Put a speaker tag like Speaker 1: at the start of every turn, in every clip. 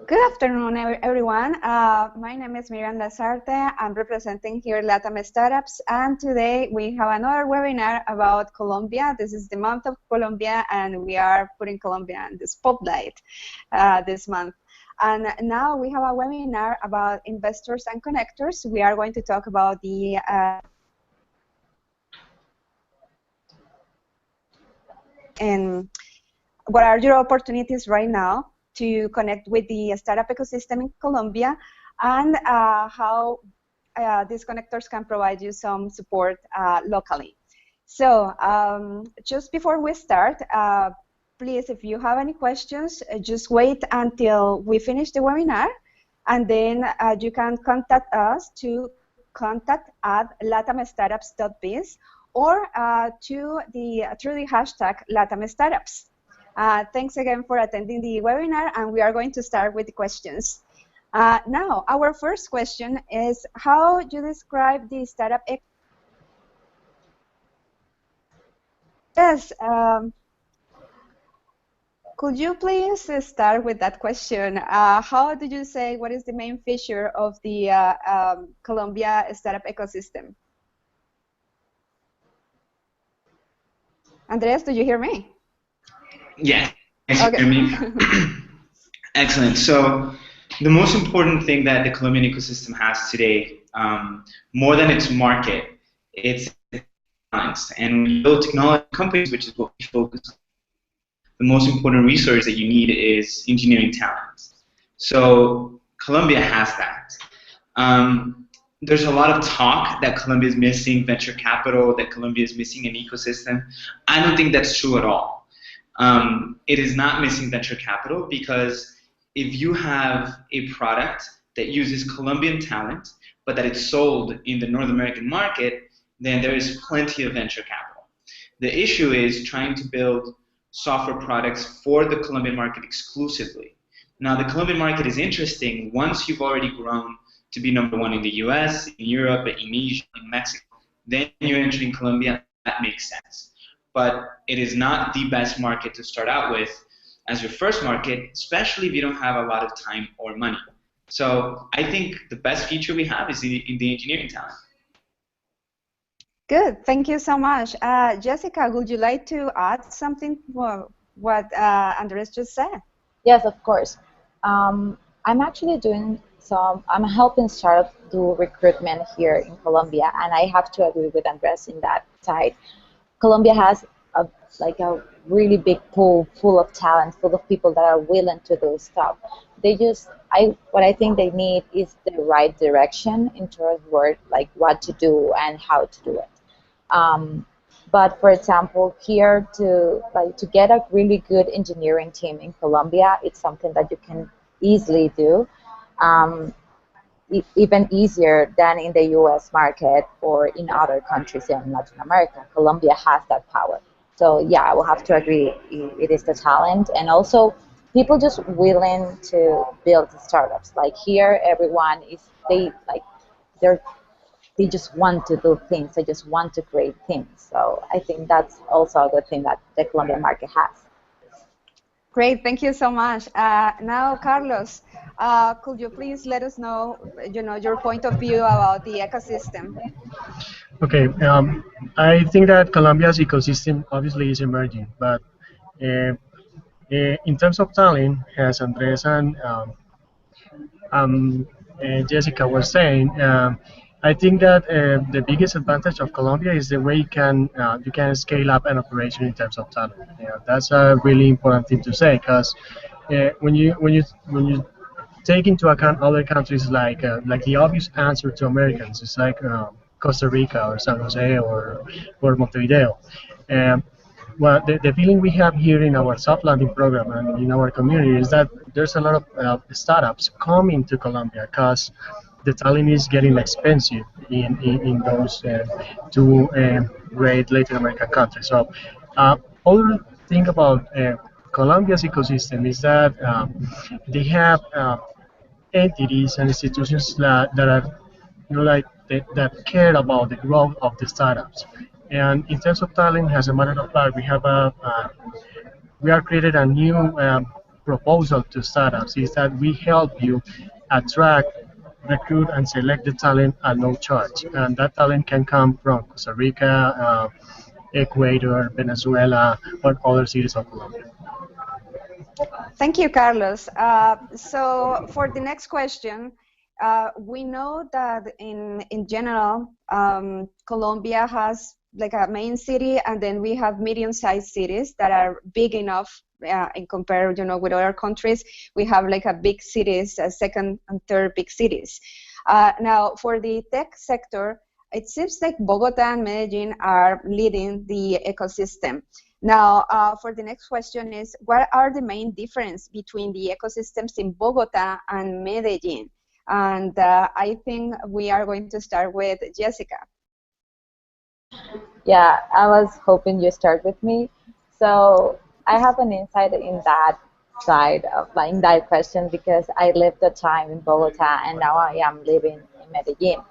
Speaker 1: Good afternoon, everyone. My name is Miriam Lazarte. I'm representing here LATAM Startups, and today we have another webinar about Colombia. This is the month of Colombia, and we are putting Colombia in the spotlight this month. And now we have a webinar about investors and connectors. We are going to talk about the and what are your opportunities right now to connect with the startup ecosystem in Colombia, and how these connectors can provide you some support locally. So just before we start, please, if you have any questions, just wait until we finish the webinar, and then you can contact us to contact@latamstartups.biz or through the hashtag LatamStartups. Thanks again for attending the webinar, and we are going to start with the questions. Now, our first question is, how do you describe the startup ecosystem? Yes, could you please start with that question? How did you say, what is the main feature of the Colombia startup ecosystem? Andres, do you hear me?
Speaker 2: Yes, okay. Hear me? Excellent. So the most important thing that the Colombian ecosystem has today, more than its market, it's talents. And when you build technology companies, which is what we focus on, the most important resource that you need is engineering talent. So Colombia has that. There's a lot of talk that Colombia is missing venture capital, that Colombia is missing an ecosystem. I don't think that's true at all. It is not missing venture capital, because if you have a product that uses Colombian talent, but that it's sold in the North American market, then there is plenty of venture capital. The issue is trying to build software products for the Colombian market exclusively. Now, the Colombian market is interesting once you've already grown to be #1 in the US, in Europe, in Asia, in Mexico. Then you're entering Colombia. That makes sense. But it is not the best market to start out with as your first market, especially if you don't have a lot of time or money. So I think the best feature we have is in the engineering talent.
Speaker 1: Good, thank you so much. Jessica, would you like to add something to what Andres just said?
Speaker 3: Yes, of course. I'm actually I'm helping startups do recruitment here in Colombia, and I have to agree with Andres in that side. Colombia has a really big pool full of talent, full of people that are willing to do stuff. What I think they need is the right direction in terms of what to do and how to do it. But for example, here to get a really good engineering team in Colombia, it's something that you can easily do. Even easier than in the US market or in other countries in Latin America. Colombia has that power. So yeah, I will have to agree, it is the talent, and also people just willing to build startups. Like here, everyone is, they just want to do things, they just want to create things. So I think that's also a good thing that the Colombian market has.
Speaker 1: Great, thank you so much. Now, Carlos, could you please let us know, your point of view about the ecosystem?
Speaker 4: Okay, I think that Colombia's ecosystem obviously is emerging, but in terms of talent, as Andres and Jessica were saying, I think that the biggest advantage of Colombia is the way you can scale up an operation in terms of talent. That's a really important thing to say, because when you take into account other countries, like the obvious answer to Americans is like Costa Rica or San Jose or Montevideo. Well, the feeling we have here in our soft landing program and in our community is that there's a lot of startups coming to Colombia because the talent is getting expensive in those two great Latin American countries. So, other thing about Colombia's ecosystem is that they have entities and institutions that are that care about the growth of the startups. And in terms of talent, as a matter of fact, we are created a new proposal to startups is that we help you attract, recruit, and select the talent at no charge. And that talent can come from Costa Rica, Ecuador, Venezuela, or other cities of Colombia.
Speaker 1: Thank you, Carlos. So for the next question, we know that in general, Colombia has like a main city, and then we have medium-sized cities that are big enough in compare, with other countries. We have like a big cities, second and third big cities. Now, for the tech sector, it seems like Bogota and Medellin are leading the ecosystem. Now, for the next question is, what are the main difference between the ecosystems in Bogota and Medellin? And I think we are going to start with Jessica.
Speaker 3: Yeah, I was hoping you start with me. So I have an insight in that side of like that question because I lived a time in Bogota and now I am living in Medellin.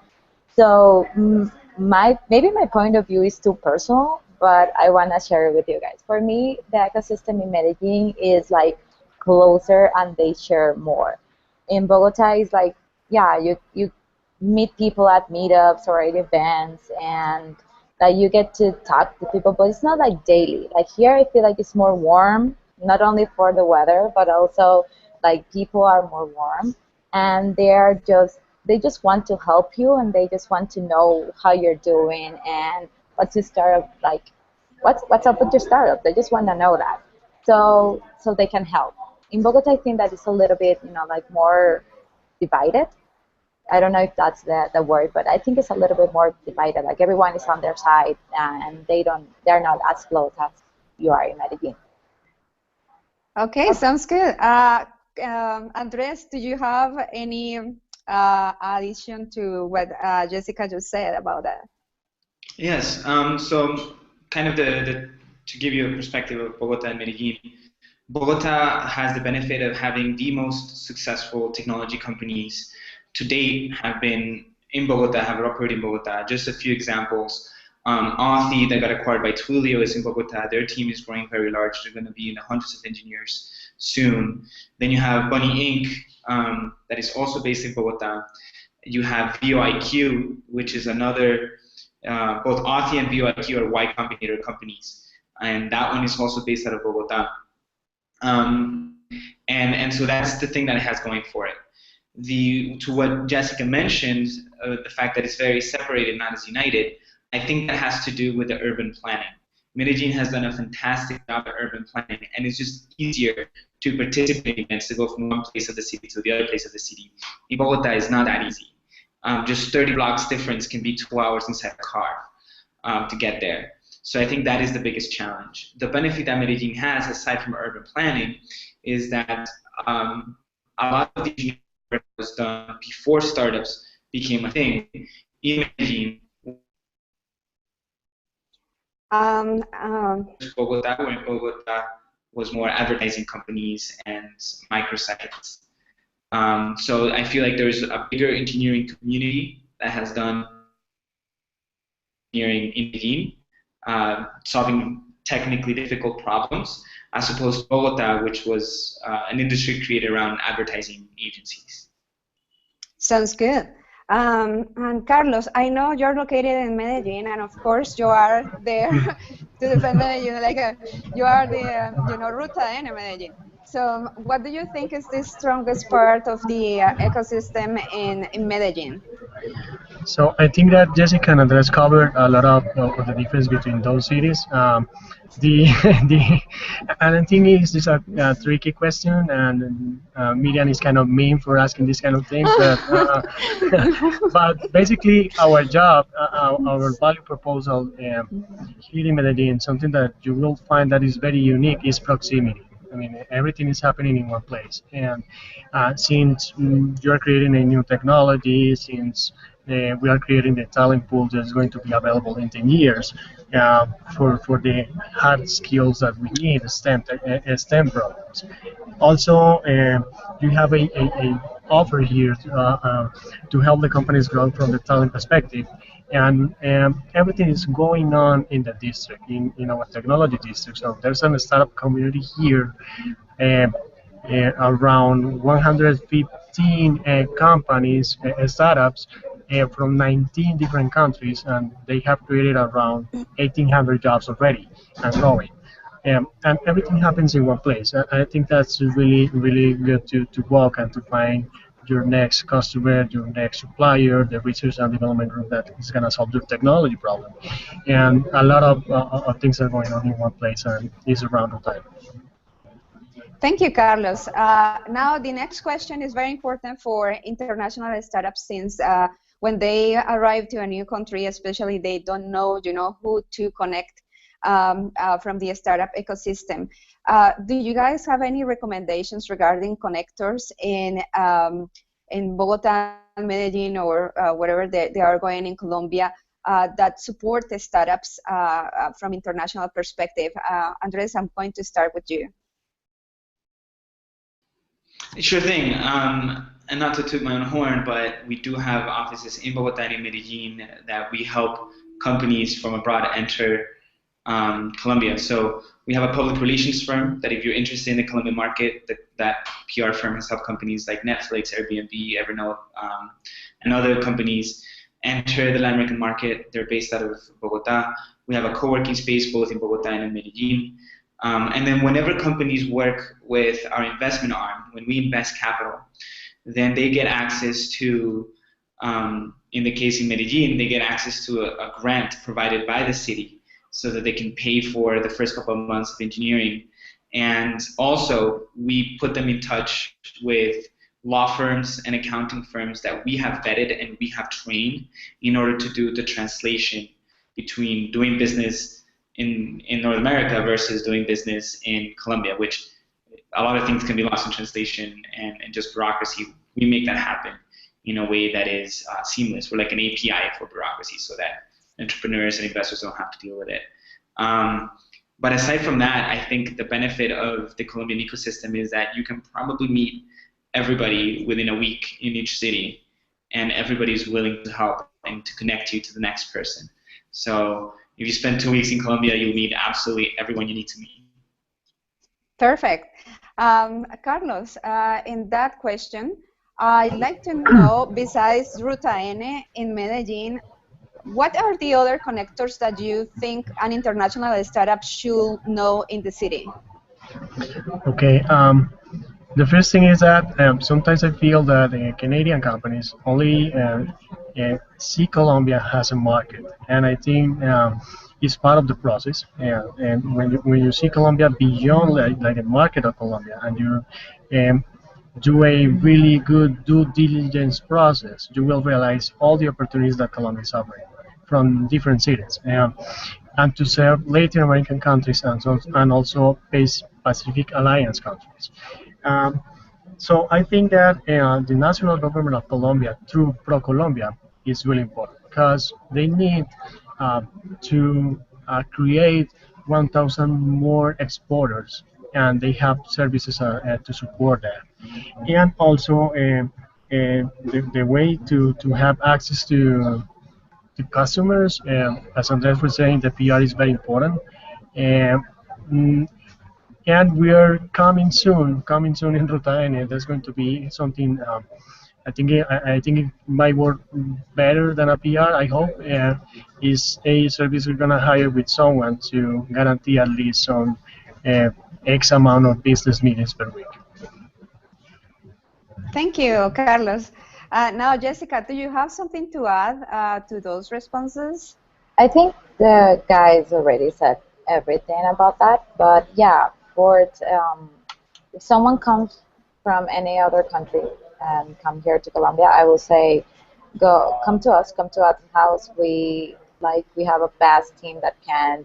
Speaker 3: So maybe my point of view is too personal, but I want to share it with you guys. For me, the ecosystem in Medellin is like closer and they share more. In Bogota, is like yeah, you meet people at meetups or at events and like you get to talk to people, but it's not like daily. Like here, I feel like it's more warm, not only for the weather, but also like people are more warm and they just want to help you and they just want to know how you're doing and what's your startup like, what's up with your startup. They just want to know that, so they can help. In Bogota, I think that it's a little bit like more divided. I don't know if that's the word, but I think it's a little bit more divided. Like everyone is on their side, and they're not as close as you are in Medellin.
Speaker 1: Okay, sounds good. Andres, do you have any addition to what Jessica just said about that?
Speaker 2: Yes. So, kind of to give you a perspective of Bogota and Medellin. Bogota has the benefit of having the most successful technology companies to date have been in Bogota, have operated in Bogota. Just a few examples. Authy, that got acquired by Twilio, is in Bogota. Their team is growing very large. They're going to be in the hundreds of engineers soon. Then you have Bunny Inc., that is also based in Bogota. You have VOIQ, which is another, both Authy and VOIQ are Y Combinator companies. And that one is also based out of Bogota. And so that's the thing that it has going for it. To what Jessica mentioned, the fact that it's very separated, not as united, I think that has to do with the urban planning. Medellin has done a fantastic job at urban planning, and it's just easier to participate in events to go from one place of the city to the other place of the city. In Bogota, it's not that easy. Just 30 blocks difference can be 2 hours inside a car to get there. So I think that is the biggest challenge. The benefit that Medellin has, aside from urban planning, is that a lot of the work was done before startups became a thing in Medellin. Bogota, where Bogota was more advertising companies and microsites. So I feel like there's a bigger engineering community that has done engineering in Medellin, solving technically difficult problems, as opposed to Bogota, which was an industry created around advertising agencies.
Speaker 1: Sounds good. And Carlos, I know you're located in Medellin, and of course you are there to defend Medellin. Like you are the ruta in Medellin. So, what do you think is the strongest part of the ecosystem in Medellin?
Speaker 4: So I think that Jessica and Andres covered a lot of the difference between those cities. The the and I think it's a tricky question, and Miriam is kind of mean for asking this kind of things. But basically, our job, our value proposal here in Medellin, something that you will find that is very unique is proximity. I mean, everything is happening in one place. And since you're creating a new technology, since we are creating the talent pool that is going to be available in 10 years for the hard skills that we need, STEM programs. Also, you have a offer here to help the companies grow from the talent perspective. And everything is going on in the district, in our technology district. So there's a startup community here around 115 companies, startups from 19 different countries, and they have created around 1,800 jobs already and growing. And everything happens in one place. I think that's really, really good to walk and to find your next customer, your next supplier, the research and development group that is going to solve your technology problem. And a lot of things are going on in one place and is around the time.
Speaker 1: Thank you, Carlos. Now, the next question is very important for international startups since when they arrive to a new country, especially they don't know, who to connect from the startup ecosystem. Do you guys have any recommendations regarding connectors in Bogota, Medellin, or wherever they are going in Colombia that support the startups from international perspective? Andres, I'm going to start with you.
Speaker 2: Sure thing. And not to toot my own horn, but we do have offices in Bogota and in Medellin that we help companies from abroad enter Colombia. So we have a public relations firm that if you're interested in the Colombian market, that PR firm has helped companies like Netflix, Airbnb, Evernote, and other companies enter the Latin American market. They're based out of Bogota. We have a co-working space both in Bogota and in Medellin. And then whenever companies work with our investment arm, when we invest capital, then they get access to, in the case in Medellin, they get access to a grant provided by the city so that they can pay for the first couple of months of engineering. And also, we put them in touch with law firms and accounting firms that we have vetted and we have trained in order to do the translation between doing business in North America versus doing business in Colombia, which a lot of things can be lost in translation and just bureaucracy. We make that happen in a way that is seamless. We're like an API for bureaucracy so that entrepreneurs and investors don't have to deal with it. But aside from that, I think the benefit of the Colombian ecosystem is that you can probably meet everybody within a week in each city, and everybody's willing to help and to connect you to the next person. So if you spend 2 weeks in Colombia, you'll meet absolutely everyone you need to meet.
Speaker 1: Perfect. Carlos, in that question, I'd like to know, besides Ruta N in Medellin, what are the other connectors that you think an international startup should know in the city?
Speaker 4: Okay. The first thing is that sometimes I feel that Canadian companies only see Colombia as a market, and I think it's part of the process. And when you see Colombia beyond like the market of Colombia, and you do a really good due diligence process, you will realize all the opportunities that Colombia is offering from different cities, and to serve Latin American countries and also Pacific Alliance countries. So I think that the national government of Colombia, through ProColombia, is really important because they need to create 1,000 more exporters, and they have services to support that. And also the way to have access to customers, as Andres was saying, the PR is very important. Um, and we are coming soon in Ruta N. There's going to be something. I think it might work better than a PR. I hope is a service we're gonna hire with someone to guarantee at least some X amount of business meetings per week.
Speaker 1: Thank you, Carlos. Now, Jessica, do you have something to add to those responses?
Speaker 3: I think the guys already said everything about that, but yeah, if someone comes from any other country and come here to Colombia, I will say, come to us, come to our house. We have a vast team that can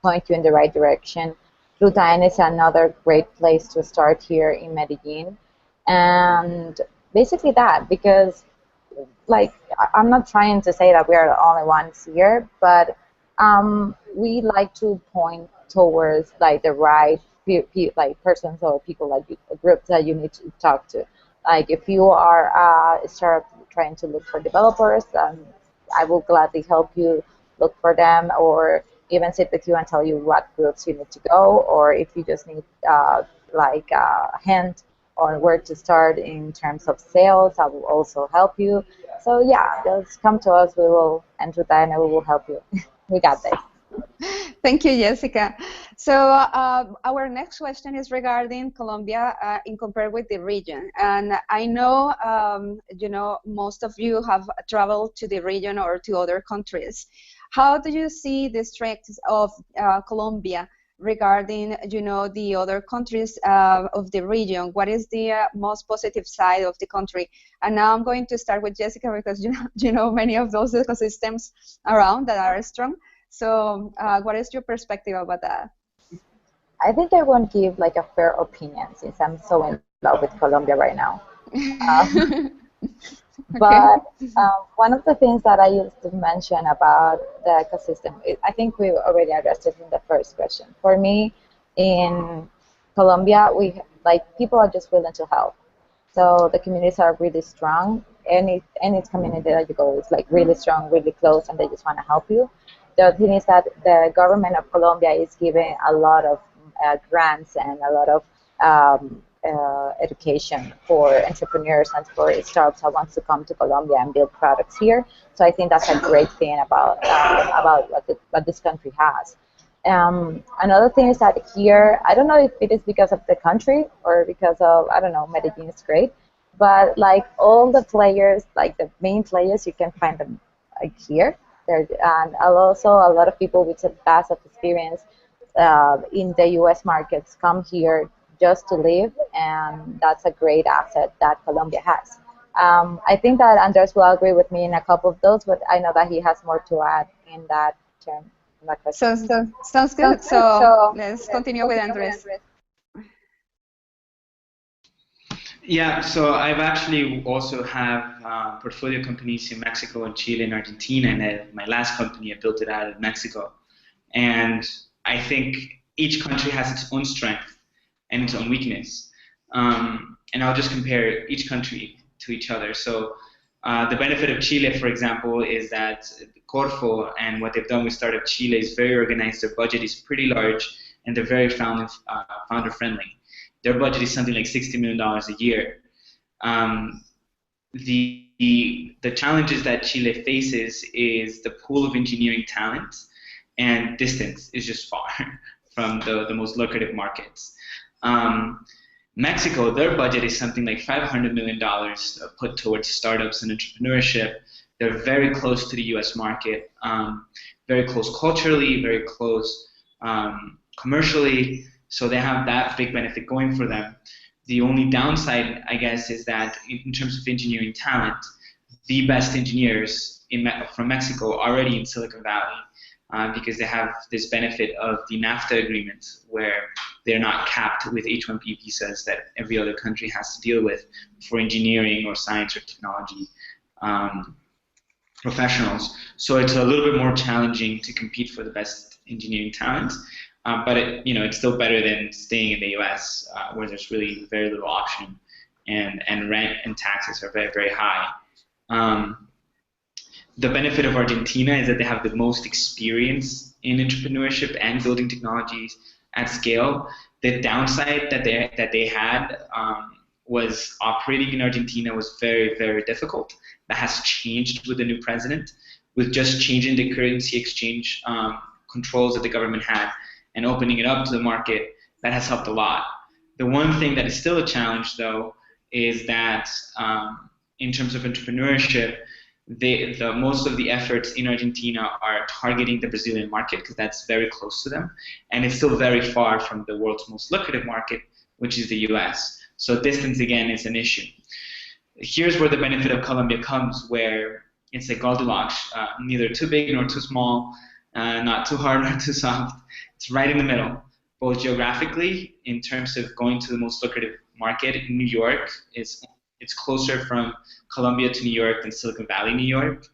Speaker 3: point you in the right direction. Ruta N is another great place to start here in Medellin, and basically that, because I'm not trying to say that we are the only ones here, but we like to point towards the right persons or people, groups that you need to talk to. Like if you are start trying to look for developers, I will gladly help you look for them, or even sit with you and tell you what groups you need to go, or if you just need a hand on where to start in terms of sales. I will also help you. So yeah, just come to us. We will, and with that, we will help you. We got this.
Speaker 1: Thank you, Jessica. So our next question is regarding Colombia in compared with the region. And I know, most of you have traveled to the region or to other countries. How do you see the strengths of Colombia regarding, the other countries of the region? What is the most positive side of the country? And now I'm going to start with Jessica because you know many of those ecosystems around that are strong. So what is your perspective about that?
Speaker 3: I think I won't give like a fair opinion since I'm so in love with Colombia right now. But one of the things that I used to mention about the ecosystem, I think we already addressed it in the first question. For me, in Colombia, people are just willing to help. So the communities are really strong. Any community that you go is like really strong, really close, and they just want to help you. The thing is that the government of Colombia is giving a lot of grants and a lot of education for entrepreneurs and for startups that wants to come to Colombia and build products here. So I think that's a great thing about what this country has. Another thing is that here, I don't know if it is because of the country or because of, I don't know, Medellin is great, but like all the players, like the main players, you can find them like here. And also a lot of people with a vast of experience in the U.S. markets come here just to live, and that's a great asset that Colombia has. I think that Andres will agree with me in a couple of those, but I know that he has more to add in that term.
Speaker 1: Sounds good. So let's continue with Andres.
Speaker 2: Yeah, so I've actually also have portfolio companies in Mexico and Chile and Argentina, and my last company, I built it out of Mexico. And I think each country has its own strength and its own weakness. And I'll just compare each country to each other. So the benefit of Chile, for example, is that Corfo and what they've done with Startup Chile is very organized. Their budget is pretty large, and they're very founder-friendly. Their budget is something like $60 million a year. The challenges that Chile faces is the pool of engineering talent, and distance is just far from the most lucrative markets. Mexico, their budget is something like $500 million put towards startups and entrepreneurship. They're very close to the US market, very close culturally, very close commercially. So they have that big benefit going for them. The only downside, I guess, is that in terms of engineering talent, the best engineers from Mexico are already in Silicon Valley because they have this benefit of the NAFTA agreement where they're not capped with H-1B visas that every other country has to deal with for engineering or science or technology professionals. So it's a little bit more challenging to compete for the best engineering talent. But it's still better than staying in the U.S. Where there's really very little option, and rent and taxes are very, very high. The benefit of Argentina is that they have the most experience in entrepreneurship and building technologies at scale. The downside that they had was operating in Argentina was very, very difficult. That has changed with the new president, with just changing the currency exchange controls that the government had and opening it up to the market. That has helped a lot. The one thing that is still a challenge, though, is that in terms of entrepreneurship, the most of the efforts in Argentina are targeting the Brazilian market because that's very close to them, and it's still very far from the world's most lucrative market, which is the US. So distance, again, is an issue. Here's where the benefit of Colombia comes, where it's like Goldilocks, neither too big nor too small, not too hard nor too soft. It's right in the middle, both geographically, in terms of going to the most lucrative market. In New York, it's closer from Colombia to New York than Silicon Valley, New York.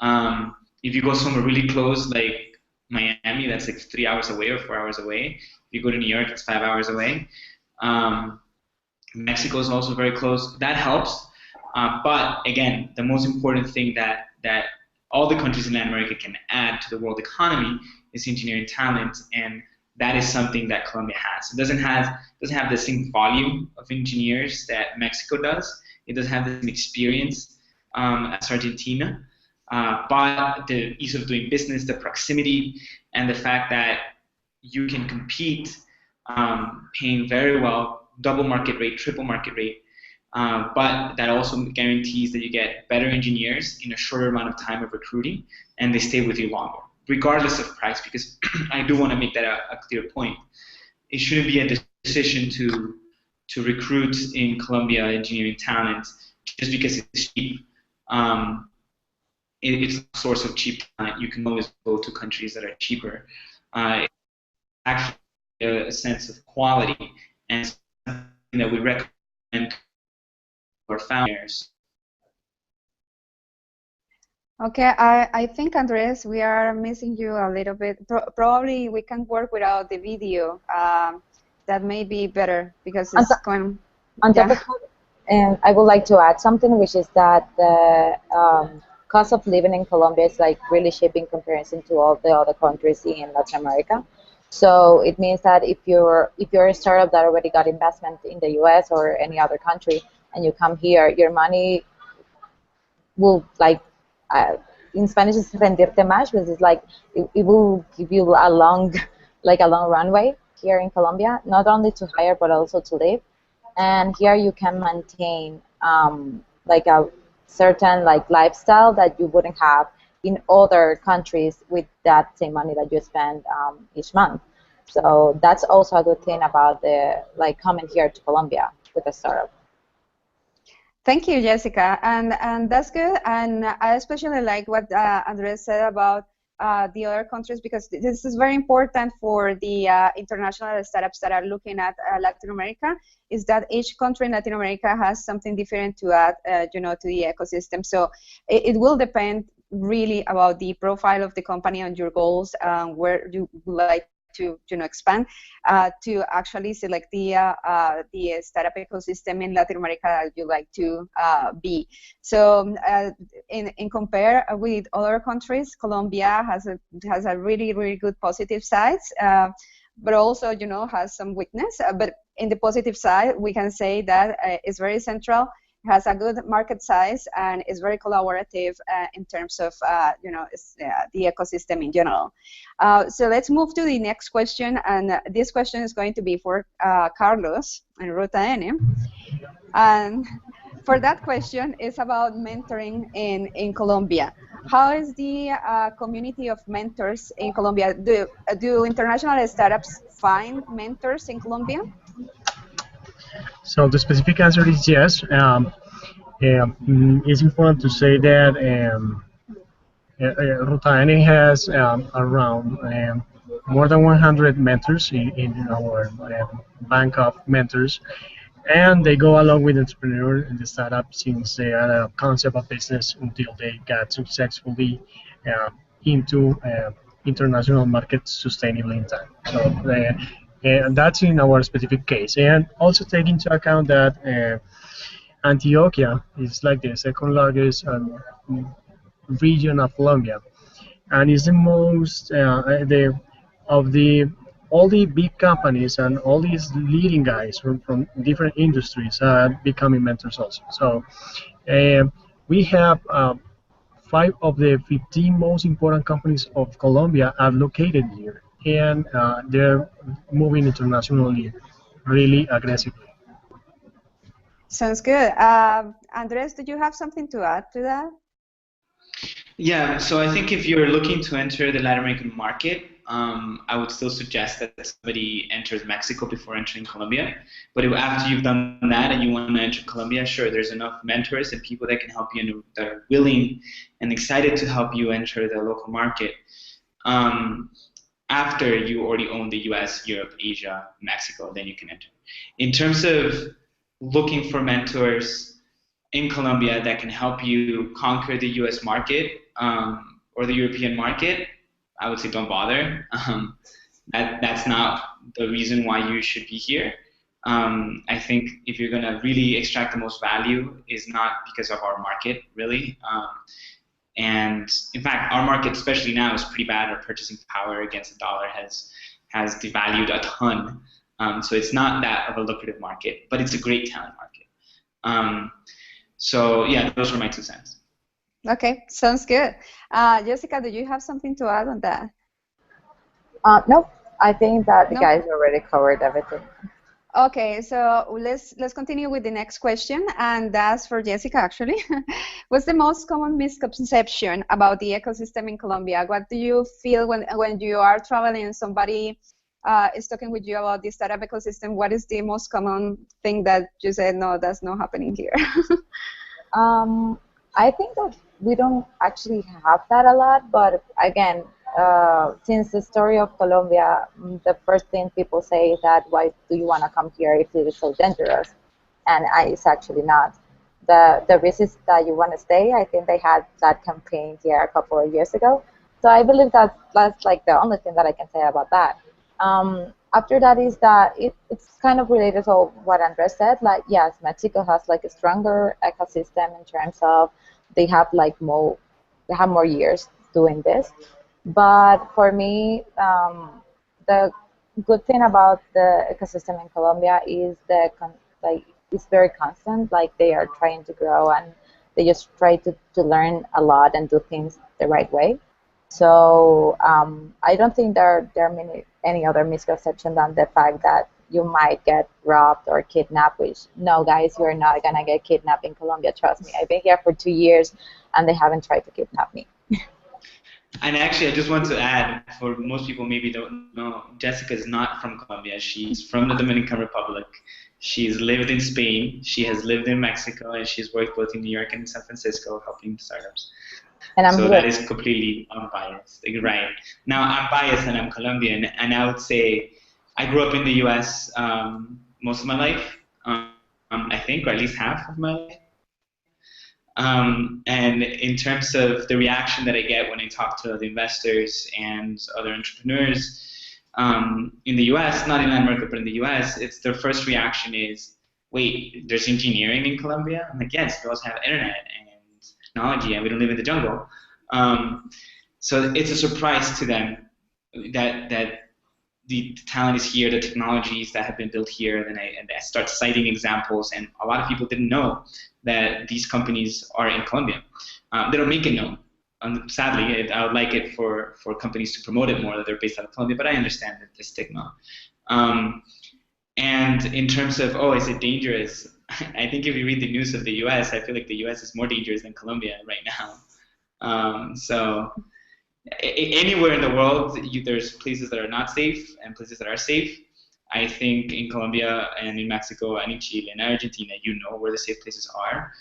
Speaker 2: If you go somewhere really close, like Miami, that's like 3 hours away or 4 hours away. If you go to New York, it's 5 hours away. Mexico is also very close. That helps. But again, the most important thing that all the countries in Latin America can add to the world economy is engineering talent, and that is something that Colombia has. It doesn't have the same volume of engineers that Mexico does. It doesn't have the same experience as Argentina. But the ease of doing business, the proximity, and the fact that you can compete paying very well, double market rate, triple market rate, but that also guarantees that you get better engineers in a shorter amount of time of recruiting, and they stay with you longer, regardless of price, because I do want to make that a clear point. It shouldn't be a decision to recruit in Colombia engineering talent just because it's cheap. It's a source of cheap talent. You can always go to countries that are cheaper. It's actually a sense of quality, and something that we recommend for founders.
Speaker 1: Okay, I think, Andres, we are missing you a little bit. Probably we can work without the video. That may be better because it's going.
Speaker 3: On top of that, I would like to add something, which is that the cost of living in Colombia is like really cheap in comparison to all the other countries in Latin America. So it means that if you're a startup that already got investment in the U.S. or any other country, and you come here, your money will like in Spanish is rendirte más, which is like it will give you a long runway here in Colombia, not only to hire but also to live. And here you can maintain like a certain like lifestyle that you wouldn't have in other countries with that same money that you spend each month. So that's also a good thing about the coming here to Colombia with a startup.
Speaker 1: Thank you, Jessica, and that's good. And I especially like what Andres said about the other countries, because this is very important for the international startups that are looking at Latin America. Is that each country in Latin America has something different to add, to the ecosystem. So it will depend really about the profile of the company and your goals, where you would like to expand, to actually select the startup ecosystem in Latin America that you like to be. So in compare with other countries, Colombia has a really good positive sides, but also has some weakness. But in the positive side, we can say that it's very central, has a good market size, and is very collaborative in terms of the ecosystem in general. So let's move to the next question, and this question is going to be for Carlos and Ruta N. And for that question, it's about mentoring in Colombia. How is the community of mentors in Colombia? Do international startups find mentors in Colombia?
Speaker 4: So the specific answer is yes. It's important to say that Ruta N has around more than 100 mentors in our bank of mentors, and they go along with entrepreneurs in the startup since they are a concept of business until they got successfully into international markets sustainably in time. So and that's in our specific case, and also take into account that Antioquia is like the second largest region of Colombia, and is the most of the all the big companies and all these leading guys from different industries are becoming mentors also. So we have 5 of the 15 most important companies of Colombia are located here, and they're moving internationally really aggressively.
Speaker 1: Sounds good. Andres, did you have something to add to that?
Speaker 2: Yeah, so I think if you're looking to enter the Latin American market, I would still suggest that somebody enters Mexico before entering Colombia. But after you've done that and you want to enter Colombia, sure, there's enough mentors and people that can help you and that are willing and excited to help you enter the local market after you already own the US, Europe, Asia, Mexico, then you can enter. In terms of looking for mentors in Colombia that can help you conquer the US market or the European market, I would say don't bother. That's not the reason why you should be here. I think if you're going to really extract the most value is not because of our market, really. And in fact, our market, especially now, is pretty bad. Our purchasing power against the dollar has has devalued a ton. So it's not that of a lucrative market, but it's a great talent market. So yeah, those were my 2 cents.
Speaker 1: Okay, sounds good. Jessica, do you have something to add on that?
Speaker 3: No, I think that the
Speaker 1: No?
Speaker 3: guys already covered everything.
Speaker 1: Okay, so let's continue with the next question, and that's for Jessica actually. What's the most common misconception about the ecosystem in Colombia? What do you feel when you are traveling and somebody is talking with you about the startup ecosystem? What is the most common thing that you said, no, that's not happening here?
Speaker 3: I think that we don't actually have that a lot, but again, since the story of Colombia, the first thing people say is that why do you want to come here if it is so dangerous? And it's actually not. The risk is that you want to stay. I think they had that campaign here a couple of years ago. So I believe that that's like the only thing that I can say about that. After that is that it's kind of related to what Andres said. Like, yes, Mexico has like a stronger ecosystem in terms of they have more years doing this. But for me, the good thing about the ecosystem in Colombia is like it's very constant. Like they are trying to grow and they just try to learn a lot and do things the right way. So I don't think there are any other misconception than the fact that you might get robbed or kidnapped. Which no, guys, you're not gonna get kidnapped in Colombia. Trust me. I've been here for 2 years and they haven't tried to kidnap me.
Speaker 2: And actually, I just want to add, for most people maybe don't know, Jessica is not from Colombia. She's from the Dominican Republic. She's lived in Spain. She has lived in Mexico, and she's worked both in New York and San Francisco helping startups.
Speaker 3: And I'm
Speaker 2: So
Speaker 3: here.
Speaker 2: that is completely unbiased. Right. Now, I'm biased and I'm Colombian, and I would say I grew up in the U.S. Most of my life, I think, or at least half of my life. And in terms of the reaction that I get when I talk to the investors and other entrepreneurs in the US, not in Latin America, but in the US, it's their first reaction is, wait, there's engineering in Colombia? I'm like, yes, we also have internet and technology, and we don't live in the jungle. So it's a surprise to them that the talent is here, the technologies that have been built here, and I start citing examples, and a lot of people didn't know that these companies are in Colombia. They don't make it known. Sadly, I would like it for companies to promote it more, that they're based out of Colombia, but I understand the stigma. And in terms of, oh, is it dangerous? I think if you read the news of the US, I feel like the US is more dangerous than Colombia right now. So anywhere in the world, there's places that are not safe and places that are safe. I think in Colombia and in Mexico and in Chile and Argentina, you know where the safe places are.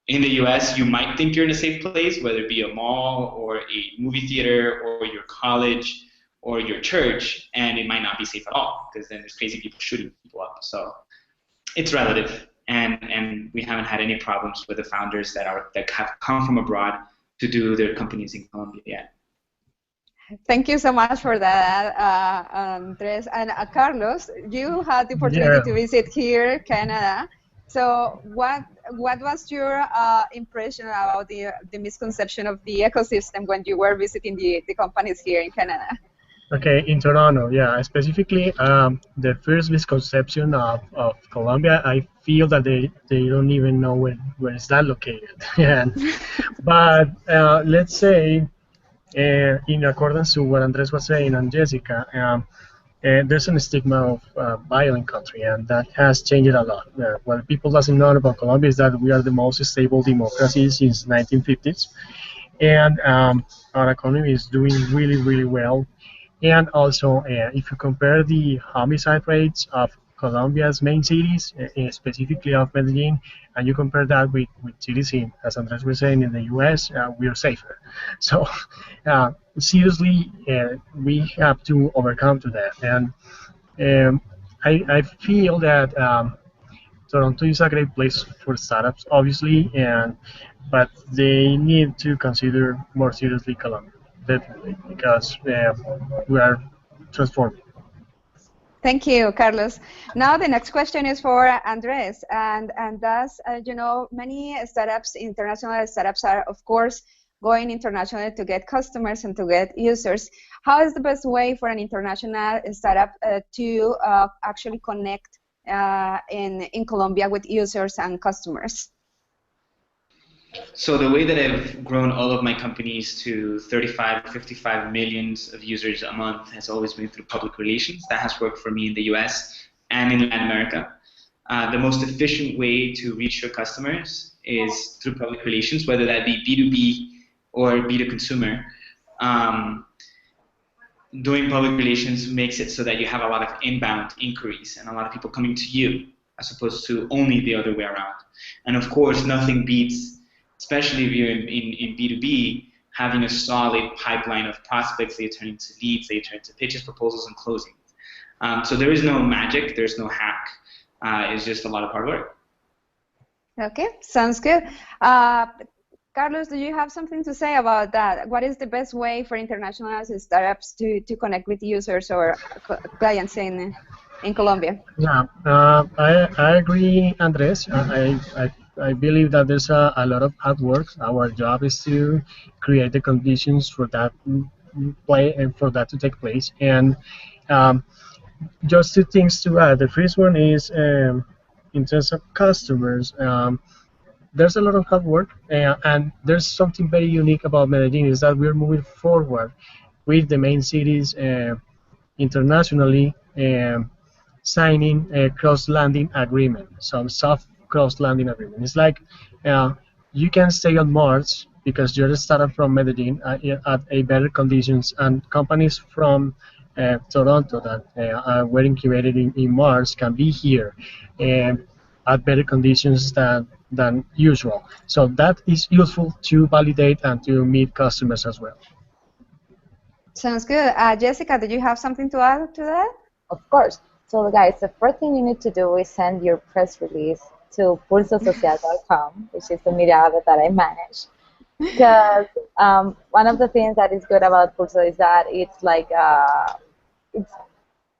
Speaker 2: In the US, you might think you're in a safe place, whether it be a mall or a movie theater or your college or your church, and it might not be safe at all because then there's crazy people shooting people up. So it's relative, and we haven't had any problems with the founders that have come from abroad to do their companies in Colombia yet.
Speaker 1: Thank you so much for that, Andres. And Carlos, you had the opportunity to visit here, Canada. So what was your impression about the misconception of the ecosystem when you were visiting the companies here in Canada?
Speaker 4: Okay, in Toronto, yeah. Specifically, the first misconception of Colombia, I feel that they don't even know where is that located. But let's say, in accordance to what Andres was saying and Jessica, there's a stigma of violent country, and that has changed a lot. What people doesn't know about Colombia is that we are the most stable democracy since 1950s, and our economy is doing really, really well. And also, if you compare the homicide rates of Colombia's main cities, specifically of Medellin, and you compare that with cities as Andres was saying, in the U.S., we are safer. So, seriously, we have to overcome to that. And I feel that Toronto is a great place for startups, obviously, but they need to consider more seriously Colombia, definitely, because we are transforming.
Speaker 1: Thank you, Carlos. Now the next question is for Andres, and thus, many startups, international startups, are of course going internationally to get customers and to get users. How is the best way for an international startup to actually connect in Colombia with users and customers?
Speaker 2: So the way that I've grown all of my companies to 35, 55 millions of users a month has always been through public relations. That has worked for me in the US and in Latin America. The most efficient way to reach your customers is through public relations, whether that be B2B or B2 consumer. Doing public relations makes it so that you have a lot of inbound inquiries and a lot of people coming to you as opposed to only the other way around. And of course, nothing beats, especially if you're in B2B, having a solid pipeline of prospects that you turn into leads, that you turn into pitches, proposals, and closings. So there is no magic, there's no hack. It's just a lot of hard work.
Speaker 1: Okay, sounds good. Carlos, do you have something to say about that? What is the best way for international startups to connect with users or clients in Colombia?
Speaker 4: Yeah, I agree, Andres. I believe that there's a lot of hard work. Our job is to create the conditions for that to take place. And just two things to add. The first one is in terms of customers. There's a lot of hard work, and there's something very unique about Medellin is that we're moving forward with the main cities internationally, signing a cross-landing agreement, some soft cross-landing agreement. It's like you can stay on Mars because you're a startup from Medellin at a better conditions, and companies from Toronto that were incubated in Mars can be here at better conditions than usual. So that is useful to validate and to meet customers as well.
Speaker 1: Sounds good. Jessica, did you have something to add to that?
Speaker 3: Of course. So guys, the first thing you need to do is send your press release to pulsosocial.com, which is the media outlet that I manage. Because one of the things that is good about Pulso is that it's like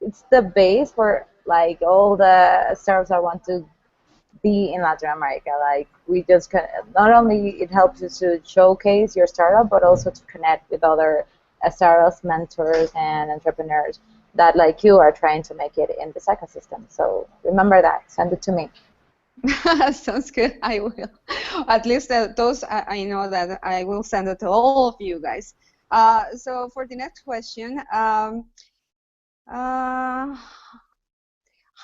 Speaker 3: it's the base for like all the startups that want to be in Latin America. Like we just not only it helps you to showcase your startup, but also to connect with other startups, mentors, and entrepreneurs that like you are trying to make it in this ecosystem. So remember that. Send it to me.
Speaker 1: Sounds good. I will. At least those I know that I will send it to all of you guys. So for the next question, how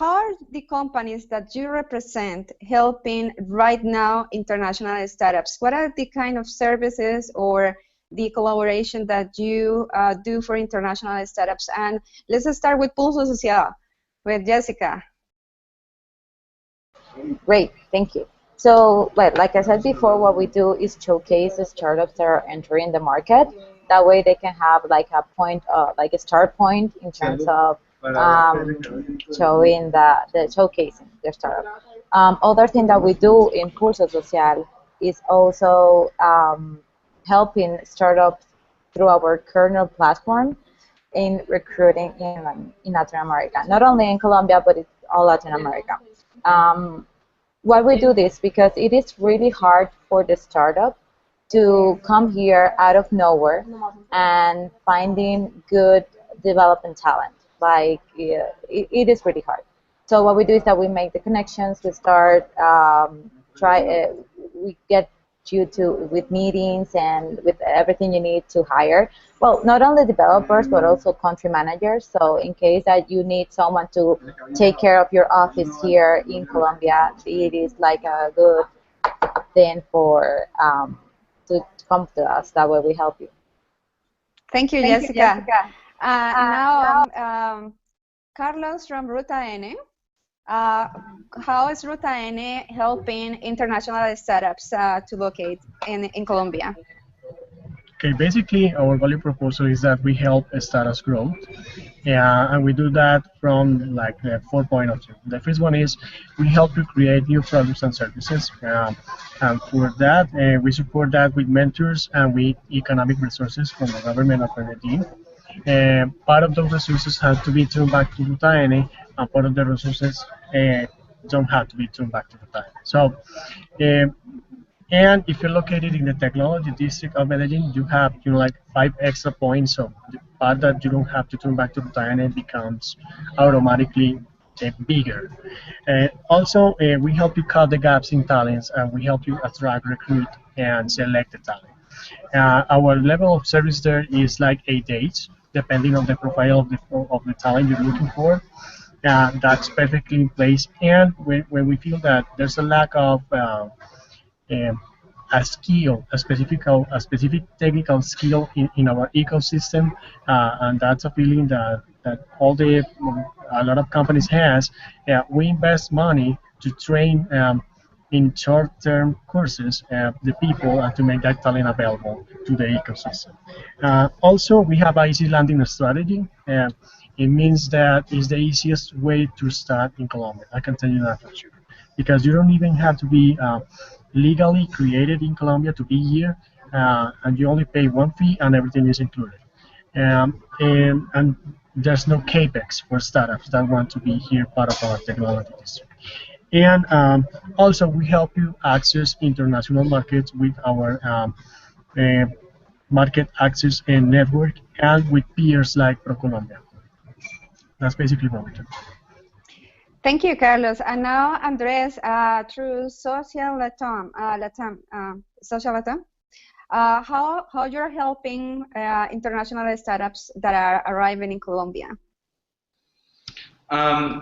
Speaker 1: are the companies that you represent helping right now international startups? What are the kind of services or the collaboration that you do for international startups? And let's start with Pulso Social, with Jessica.
Speaker 3: Great, thank you. So, like I said before, what we do is showcase the startups that are entering the market. That way, they can have like a point, like a start point in terms of showing the showcasing their startup. Other thing that we do in Pulso Social is also helping startups through our kernel platform in recruiting in Latin America. Not only in Colombia, but it's all Latin America. Why we do this? Because it is really hard for the startup to come here out of nowhere and finding good development talent. Like it is really hard. So what we do is that we make the connections. We start we get you with meetings and with everything you need to hire. Well, not only developers but also country managers. So in case that you need someone to take care of your office here in Colombia, it is like a good thing for to come to us. That way we help you.
Speaker 1: Thank you, Jessica. Now, Carlos from Ruta N. How is Ruta N helping international startups to locate in Colombia?
Speaker 4: Okay, basically our value proposal is that we help startups grow, and we do that from like 4 points of view. The first one is we help you create new products and services, and for that we support that with mentors and with economic resources from the government of Medellin. Part of those resources have to be turned back to Ruta N, and part of the resources don't have to be turned back to Ruta N. So And if you're located in the technology district of Medellin, you have like 5 extra points. So the part that you don't have to turn back to the Diana becomes automatically bigger. Also, we help you cut the gaps in talents, and we help you attract, recruit, and select the talent. Our level of service there is like 8 days, depending on the profile of the talent you're looking for. That's perfectly in place. And when we feel that there's a lack of um, a skill, a specific technical skill in our ecosystem, and that's a feeling that a lot of companies has. We invest money to train in short-term courses the people and to make that talent available to the ecosystem. Also, we have an easy landing strategy. It means that it's the easiest way to start in Colombia. I can tell you that for sure, because you don't even have to be legally created in Colombia to be here, and you only pay one fee and everything is included. And there's no capex for startups that want to be here part of our technology district. And also, we help you access international markets with our uh, market access and network, and with peers like ProColombia. That's basically what we do.
Speaker 1: Thank you, Carlos. And now, Andres, through Social Social Latam, how you're helping international startups that are arriving in Colombia?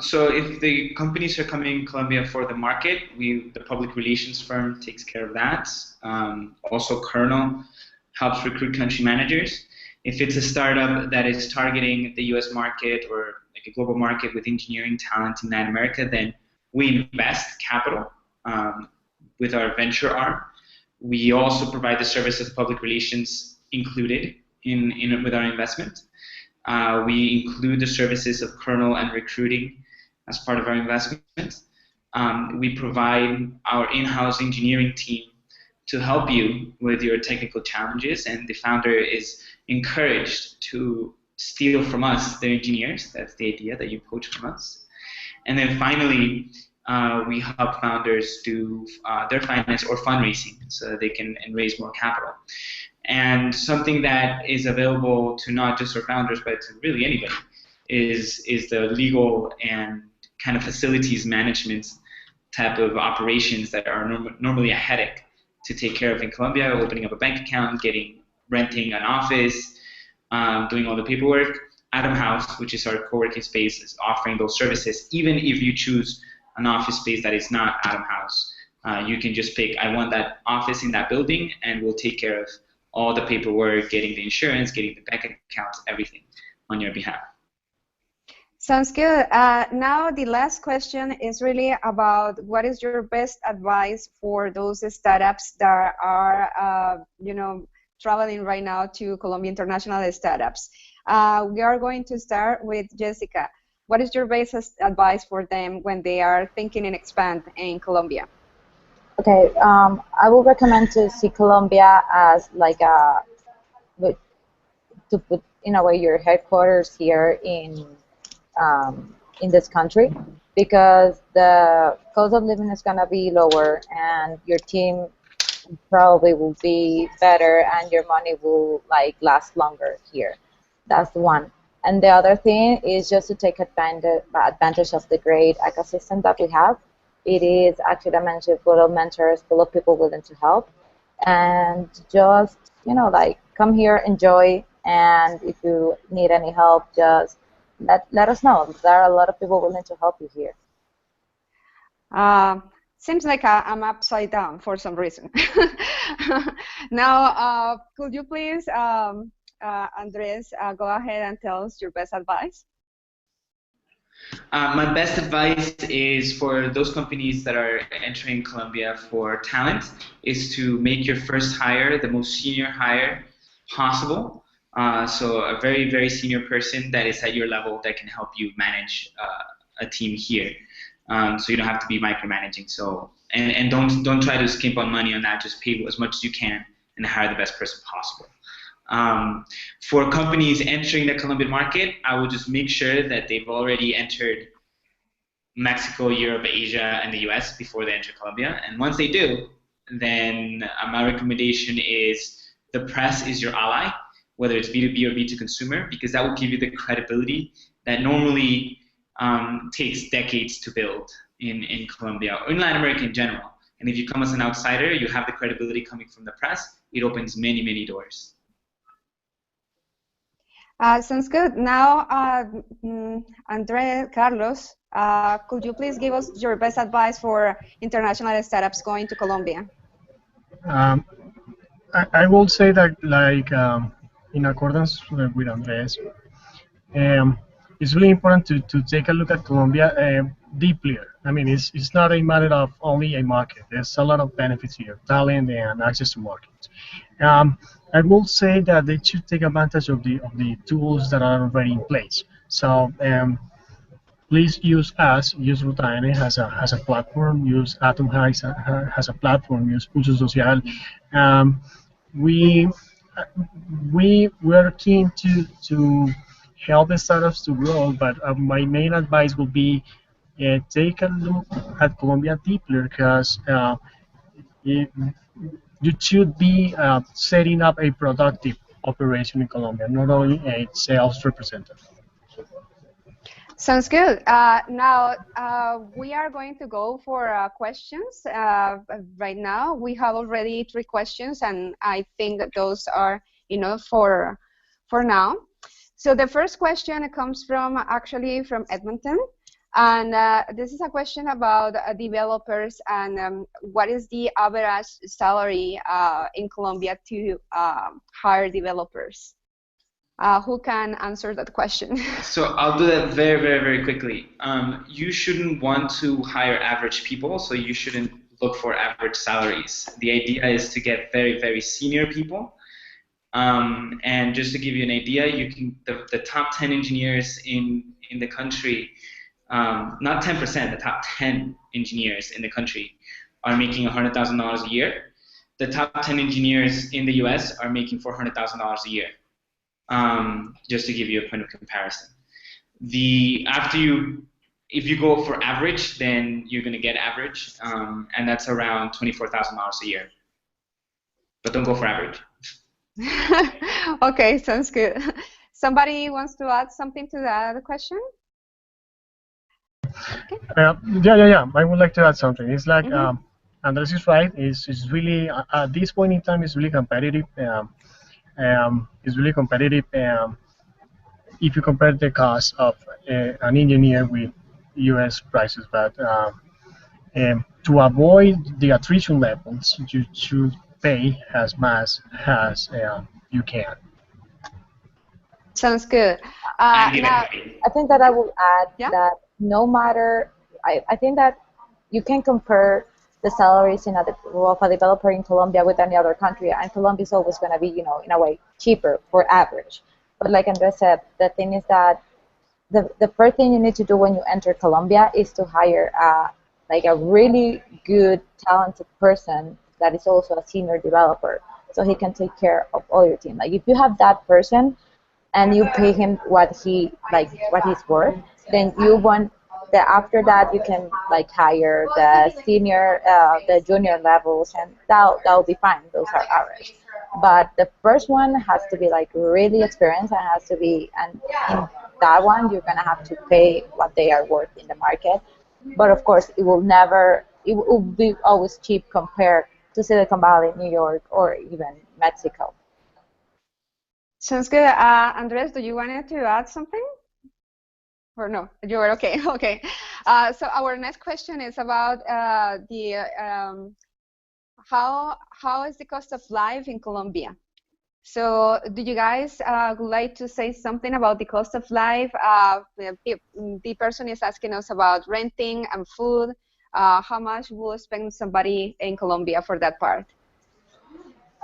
Speaker 2: So if the companies are coming in Colombia for the market, the public relations firm takes care of that. Also, Kernel helps recruit country managers. If it's a startup that is targeting the US market or like a global market with engineering talent in Latin America, then we invest capital with our venture arm. We also provide the service of public relations included with our investment. We include the services of Kernel and recruiting as part of our investment. We provide our in-house engineering team to help you with your technical challenges, and the founder is encouraged to steal from us their engineers. That's the idea, that you poach from us. And then finally, we help founders do their finance or fundraising so that they can raise more capital. And something that is available to not just our founders, but to really anybody, is the legal and kind of facilities management type of operations that are normally a headache to take care of in Colombia: opening up a bank account, renting an office, doing all the paperwork. Atom House, which is our co-working space, is offering those services. Even if you choose an office space that is not Atom House, you can just pick, I want that office in that building, and we'll take care of all the paperwork, getting the insurance, getting the bank accounts, everything on your behalf.
Speaker 1: Sounds good. Now the last question is really about what is your best advice for those startups that are, traveling right now to Colombia International Startups. We are going to start with Jessica. What is your best advice for them when they are thinking and expand in Colombia?
Speaker 3: Okay, I would recommend to see Colombia as like to put in a way your headquarters here in this country, because the cost of living is gonna be lower and your team probably will be better and your money will last longer here. That's the one. And the other thing is just to take advantage of the great ecosystem that we have. It is actually, I mentioned, full of mentors, full of people willing to help, and just come here, enjoy, and if you need any help, just let us know. There are a lot of people willing to help you here.
Speaker 1: Seems like I'm upside down for some reason. Now, could you please, Andres, go ahead and tell us your best advice?
Speaker 2: My best advice is for those companies that are entering Colombia for talent is to make your first hire the most senior hire possible. So a very, very senior person that is at your level that can help you manage a team here. So you don't have to be micromanaging. So and don't try to skimp on money on that. Just pay as much as you can and hire the best person possible. For companies entering the Colombian market, I would just make sure that they've already entered Mexico, Europe, Asia, and the US before they enter Colombia. And once they do, then my recommendation is the press is your ally, whether it's B2B or B2 consumer, because that will give you the credibility that normally takes decades to build in Colombia or in Latin America in general. And if you come as an outsider, you have the credibility coming from the press. It opens many, many doors.
Speaker 1: Sounds good. Now, Andre, Carlos, could you please give us your best advice for international startups going to Colombia?
Speaker 4: I will say that, like, in accordance with Andres, it's really important to take a look at Colombia deeply. I mean, it's not a matter of only a market. There's a lot of benefits here, talent and access to markets. I will say that they should take advantage of the tools that are already in place. So please use us, use Rutaene has a platform, use Atom has a platform, use Pulso Social. We we're keen to help the startups to grow, but my main advice will be take a look at Colombia deeply because you should be setting up a productive operation in Colombia, not only a sales representative.
Speaker 1: Sounds good. Now, we are going to go for questions. Right now, we have already 3 questions, and I think that those are enough for now. So the first question comes from Edmonton, and this is a question about developers and what is the average salary in Colombia to hire developers. Who can answer that question?
Speaker 2: So I'll do that very, very, very quickly. You shouldn't want to hire average people, so you shouldn't look for average salaries. The idea is to get very, very senior people. And just to give you an idea, the top 10 engineers in the country, not 10%, the top 10 engineers in the country are making $100,000 a year. The top 10 engineers in the US are making $400,000 a year. Just to give you a point of comparison. If you go for average, then you're going to get average, and that's around $24,000 a year. But don't go for average.
Speaker 1: Okay, sounds good. Somebody wants to add something to that question? Okay.
Speaker 4: Yeah. I would like to add something. It's like Andres is right. It's really at this point in time, it's really competitive. It's really competitive if you compare the cost of an engineer with U.S. prices. But to avoid the attrition levels, you should pay as much as you can.
Speaker 1: Sounds good.
Speaker 3: Now, I think that I will add that no matter, I think that you can compare the salaries of a developer in Colombia with any other country, and Colombia is always going to be, in a way, cheaper for average. But like Andres said, the thing is that the first thing you need to do when you enter Colombia is to hire a really good, talented person that is also a senior developer, so he can take care of all your team. Like if you have that person and you pay him what he's worth, then you want. After that, you can hire the senior, the junior levels, and that'll be fine. Those are average. But the first one has to be really experienced, and has to be, and in that one, you're gonna have to pay what they are worth in the market. But of course, it will be always cheap compared to Silicon Valley, New York, or even Mexico.
Speaker 1: Sounds good. Andres, do you want to add something? Or no, you are okay. Okay. So our next question is about how is the cost of life in Colombia? So do you guys would like to say something about the cost of life? The person is asking us about renting and food. How much will spend somebody in Colombia for that part?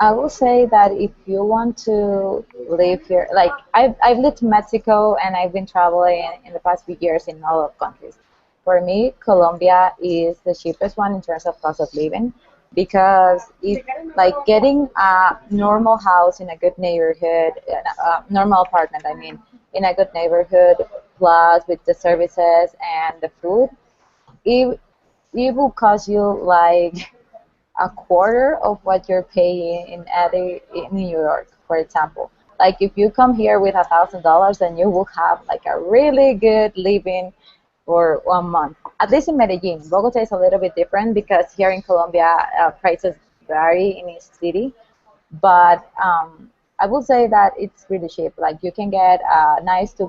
Speaker 3: I will say that if you want to live here, I've lived in Mexico and I've been traveling in the past few years in all of countries. For me, Colombia is the cheapest one in terms of cost of living, because it's getting a normal house in a good neighborhood, a normal apartment, in a good neighborhood, plus with the services and the food, it will cost you a quarter of what you're paying in New York, for example. Like if you come here with $1,000, then you will have like a really good living for 1 month. At least in Medellin. Bogota is a little bit different because here in Colombia, prices vary in each city. But I will say that it's really cheap. Like you can get a nice two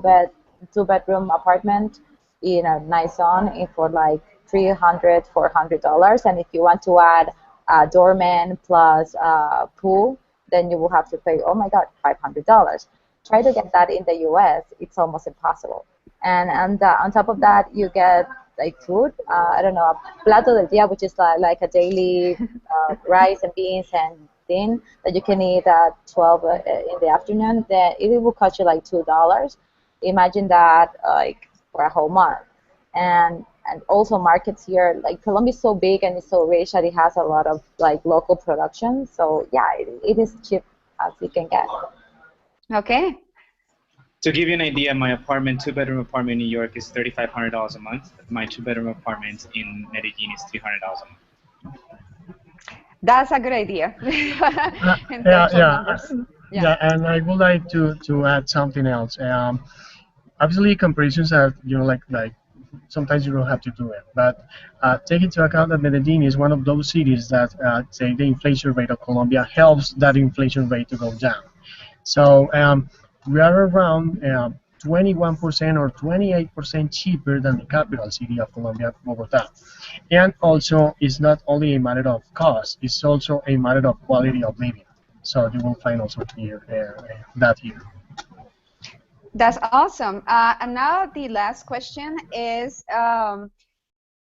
Speaker 3: bedroom apartment in a nice zone for like $300-$400. And if you want to add a doorman plus a pool, then you will have to pay, oh my God, $500. Try to get that in the US, it's almost impossible. And on top of that, you get like food. I don't know, a plato del día, which is like a daily rice and beans and thing that you can eat at 12 in the afternoon. Then it will cost you like $2. Imagine that like for a whole month. And also markets here, like Colombia is so big and it's so rich that it has a lot of like local production. So yeah, it is cheap as you can get.
Speaker 1: Okay.
Speaker 2: To give you an idea, my apartment, two-bedroom apartment in New York is $3,500 a month. My two-bedroom apartment in Medellin is $300 a month.
Speaker 1: That's a good idea. In terms of numbers.
Speaker 4: Yeah, and I would like to add something else. Obviously, comparisons are, like sometimes you don't have to do it, but take into account that Medellin is one of those cities that, say, the inflation rate of Colombia helps that inflation rate to go down. So we are around 21% or 28% cheaper than the capital city of Colombia, Bogota. And also, it's not only a matter of cost, it's also a matter of quality of living. So you will find also here that here.
Speaker 1: That's awesome. And now the last question is,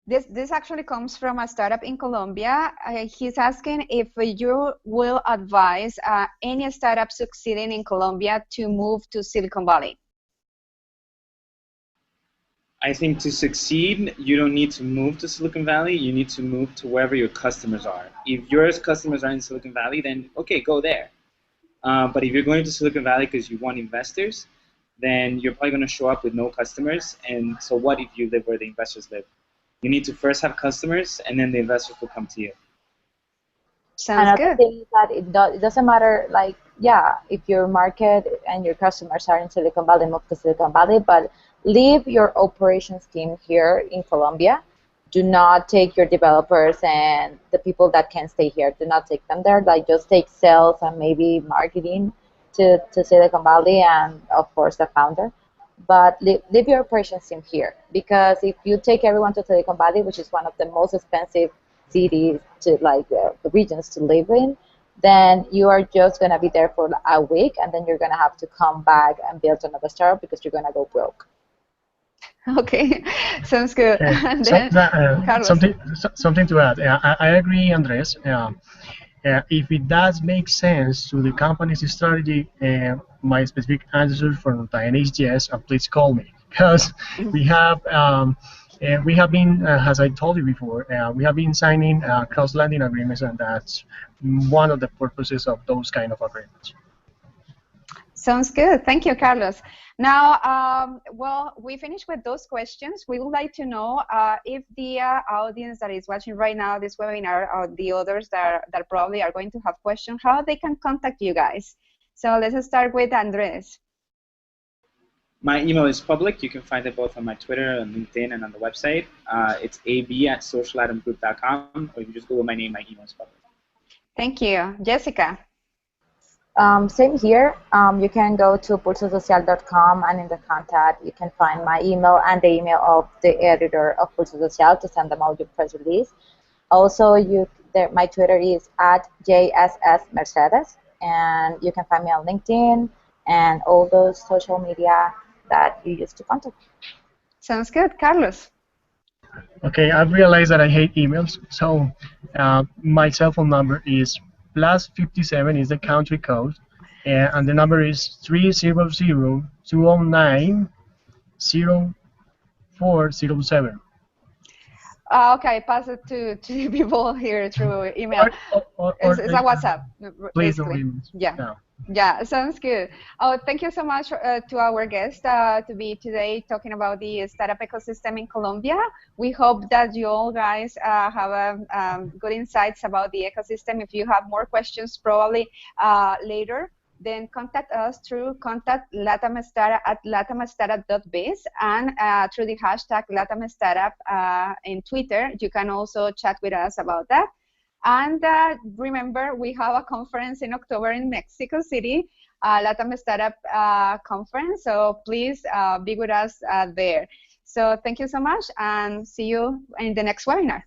Speaker 1: this actually comes from a startup in Colombia. He's asking if you will advise any startup succeeding in Colombia to move to Silicon Valley.
Speaker 2: I think to succeed, you don't need to move to Silicon Valley. You need to move to wherever your customers are. If your customers are in Silicon Valley, then okay, go there. But if you're going to Silicon Valley because you want investors, then you're probably going to show up with no customers. And so what if you live where the investors live? You need to first have customers, and then the investors will come to you.
Speaker 1: Sounds good.
Speaker 3: Another thing is that it doesn't matter, like, yeah, if your market and your customers are in Silicon Valley, move to Silicon Valley, but leave your operations team here in Colombia. Do not take your developers and the people that can stay here. Do not take them there. Like, just take sales and maybe marketing to Silicon Valley and, of course, the founder. But leave your operations team here, because if you take everyone to Silicon Valley, which is one of the most expensive cities to the regions to live in, then you are just going to be there for a week, and then you're going to have to come back and build another startup because you're going to go broke.
Speaker 1: Okay, sounds good. And then, Carlos.
Speaker 4: Something to add. I agree, Andres. If it does make sense to the company's strategy, my specific answer for Diana is yes, and please call me, because we have been, as I told you before, we have been signing cross-landing agreements, and that's one of the purposes of those kind of agreements.
Speaker 1: Sounds good. Thank you, Carlos. Now, well, we finished with those questions. We would like to know if the audience that is watching right now this webinar, or the others that probably are going to have questions, how they can contact you guys. So let's start with Andres.
Speaker 2: My email is public. You can find it both on my Twitter and LinkedIn and on the website. It's ab@socialatomgroup.com, or if you just Google my name, my email is public.
Speaker 1: Thank you. Jessica.
Speaker 3: Same here. You can go to pulsosocial.com, and in the contact you can find my email and the email of the editor of Pulso Social to send them all your press release. Also, my Twitter is @JSSMercedes, and you can find me on LinkedIn and all those social media that you use to contact.
Speaker 1: Sounds good. Carlos.
Speaker 4: Okay, I've realized that I hate emails, so my cell phone number is +57 is the country code, and the number is 300-209-0407.
Speaker 1: Okay, pass it to people here through email. It's a WhatsApp.
Speaker 4: Please
Speaker 1: basically.
Speaker 4: don't email.
Speaker 1: Yeah.
Speaker 4: No.
Speaker 1: Yeah, sounds good. Oh, thank you so much to our guest to be today talking about the startup ecosystem in Colombia. We hope that you all guys have good insights about the ecosystem. If you have more questions, probably later, then contact us through contact latamstartup at latamstartup.biz and through the hashtag latamstartup in Twitter. You can also chat with us about that. And remember, we have a conference in October in Mexico City, Latam Startup Conference. So please be with us there. So thank you so much and see you in the next webinar.